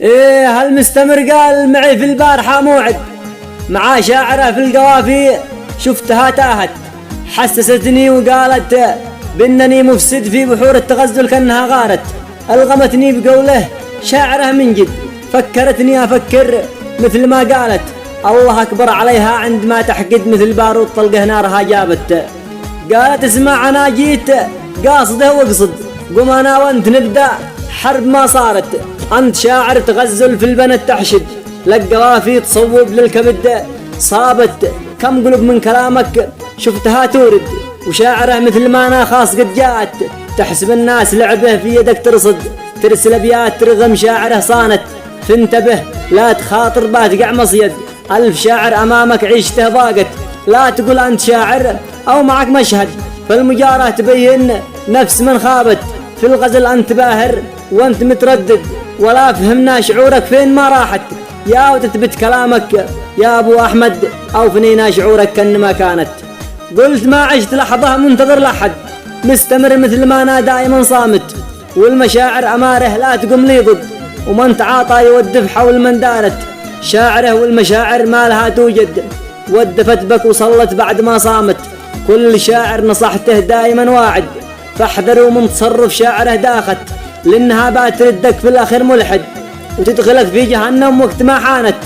ايه هالمستمر قال معي في البارحة موعد مع شاعرة في القوافي شفتها تاهت، حسستني وقالت بأنني مفسد في بحور التغزل كأنها غارت، ألغمتني بقوله شاعره من جد، فكرتني أفكر مثل ما قالت، الله أكبر عليها عندما تحقد مثل بارود طلقه نارها جابت. قالت اسمع أنا جيت قاصده واقصد، قم أنا وانت نبدأ حرب ما صارت، أنت شاعر تغزل في البنت تحشد، للقوافي تصوب للكبد صابت، كم قلب من كلامك شفتها تورد، وشاعره مثل ما أنا خاص قد جاءت، تحسب الناس لعبه في يدك ترصد، ترسل أبيات ترغم شاعره صانت، فانتبه لا تخاطر باتقع مصيد، ألف شاعر أمامك عيشته ضاقت، لا تقول أنت شاعر أو معك مشهد، فالمجارة تبين نفس من خابت، في الغزل أنت باهر وأنت متردد، ولا فهمنا شعورك فين ما راحت، يا وتثبت كلامك يا أبو أحمد أو فنينا شعورك كأنما كانت. قلت ما عشت لحظة منتظر لحد، مستمر مثل ما أنا دائما صامت، والمشاعر أماره لا تقوم لي ضد، ومن تعاطى يودف حول من دارت، شاعره والمشاعر ما لها توجد، ودفت بك وصلت بعد ما صامت، كل شاعر نصحته دائما واعد، فاحذروا من تصرف شاعره داخت، لأنها باتردك في الأخير ملحد، وتدخلك في جهنم وقت ما حانت،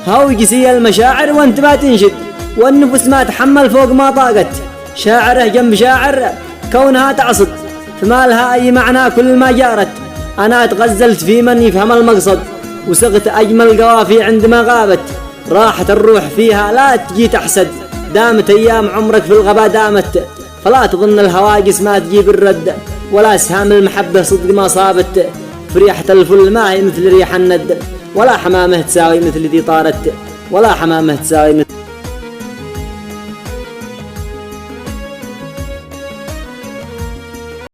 هاو جسي المشاعر وانت ما تنشد، والنفس ما تحمل فوق ما طاقت، شاعره جنب شاعر كونها تعصد، فما لها أي معنى كل ما جارت، أنا تغزلت في من يفهم المقصد، وسقت أجمل قوافي عندما غابت، راحت الروح فيها لا تجي تحسد، دامت أيام عمرك في الغبا دامت، فلا تظن الهواجس ما تجيب الرد، ولا سهام المحبة صدق ما صابت، فريحة الفل ما هي مثل ريح الند، ولا حمامه تساوي مثل ذي طارت، ولا حمامه تساوي مثل